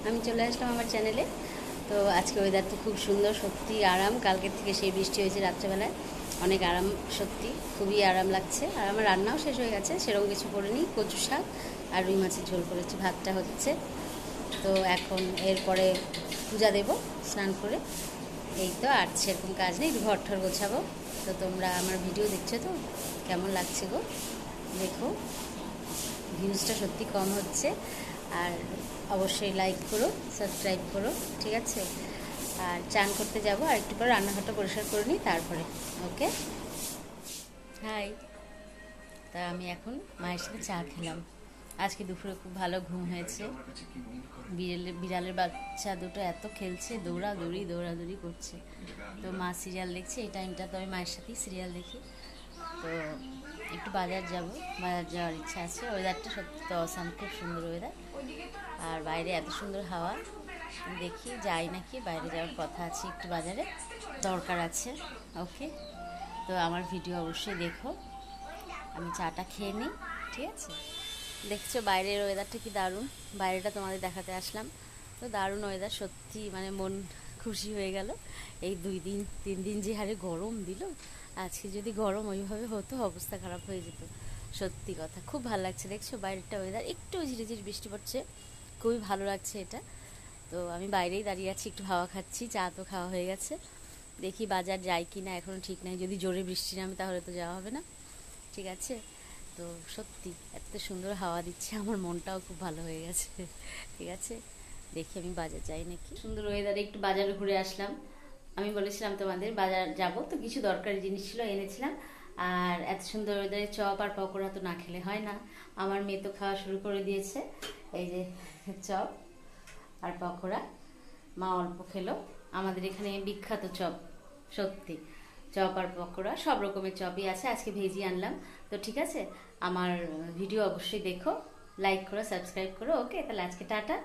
আমি চলে আসলাম আমার চ্যানেলে। তো আজকে ওয়েদার তো খুব সুন্দর, সত্যি আরাম। কালকের থেকে সেই বৃষ্টি হয়েছে রাত্রেবেলায়, অনেক আরাম, সত্যি খুবই আরাম লাগছে। আর আমার রান্নাও শেষ হয়ে গেছে, সেরকম কিছু করিনি। কচু শাক আর রুই মাছের ঝোল করেছি, ভাতটা হচ্ছে। তো এখন এরপরে পূজা দেব স্নান করে। এই তো, আর সেরকম কাজ নেই, একটু ঘর ঠর গোছাবো। তো তোমরা আমার ভিডিও দেখছো তো, কেমন লাগছে গো দেখো। ভিউজটা সত্যি কম হচ্ছে, আর অবশ্যই লাইক করো, সাবস্ক্রাইব করো, ঠিক আছে? আর চান করতে যাব, আর একটু পর রান্নাঘরটা পরিষ্কার করে নিই, তারপরে ওকে। হাই। তা আমি এখন মায়ের সাথে চা খেলাম। আজকে দুপুরে খুব ভালো ঘুম হয়েছে। বিড়ালের বাচ্চা দুটো এত খেলছে, দৌড়াদৌড়ি করছে। তো মা সিরিয়াল দেখছে, এই টাইমটা তো আমি মায়ের সাথেই সিরিয়াল দেখি। তো একটু বাজার যাওয়ার ইচ্ছা আছে। ওয়েদারটা সত্যি তো অসাম, খুব সুন্দর ওয়েদার। আর বাইরে এত সুন্দর হাওয়া, দেখি যাই নাকি, বাইরে যাওয়ার কথা আছে, একটু বাজারে দরকার আছে। ওকে, তো আমার ভিডিও অবশ্যই দেখো। আমি চাটা খেয়ে নিই, ঠিক আছে? দেখছো বাইরের ওয়েদারটা কি দারুণ, বাইরেটা তোমাদের দেখাতে আসলাম। তো দারুণ ওয়েদার, সত্যি মানে মন খুশি হয়ে গেল। এই 2 দিন 3 দিন যে হারে গরম দিল, আজকে যদি গরম ওইভাবে হতো অবস্থা খারাপ হয়ে যেত। সত্যি কথা, খুব ভালো লাগছে। দেখছো বাইরেটা ওয়েদার, একটু ঝিরিঝিরি বৃষ্টি পড়ছে, খুবই ভালো লাগছে এটা। তো আমি বাইরেই দাঁড়িয়ে আছি, একটু হাওয়া খাচ্ছি। চা তো খাওয়া হয়ে গেছে, দেখি বাজার যাই কি না এখনও ঠিক নাই। যদি জোরে বৃষ্টি নামে তাহলে তো যাওয়া হবে না, ঠিক আছে? তো সত্যি এত সুন্দর হাওয়া দিচ্ছে, আমার মনটাও খুব ভালো হয়ে গেছে, ঠিক আছে? দেখি আমি বাজার যাই নাকি। সুন্দর ওয়েদারে একটু বাজারে ঘুরে আসলাম। আমি বলেছিলাম তোমাদের বাজার যাব, তো কিছু দরকারি জিনিস ছিল, এনেছিলাম। আর এত সুন্দর ওয়েদারে চপ আর পকোড়া তো না খেলে হয় না। আমার মেয়ে তো খাওয়া শুরু করে দিয়েছে। এই যে চপ আর পকোড়া, মা অল্প খেলো। আমাদের এখানে বিখ্যাত চপ, সত্যি। চপ আর পকোড়া সব রকমের চপই আছে, আজকে ভেজি আনলাম। তো ঠিক আছে, আমার ভিডিও অবশ্যই দেখো, লাইক করো, সাবস্ক্রাইব করো। ওকে, তাহলে আজকে টাটা।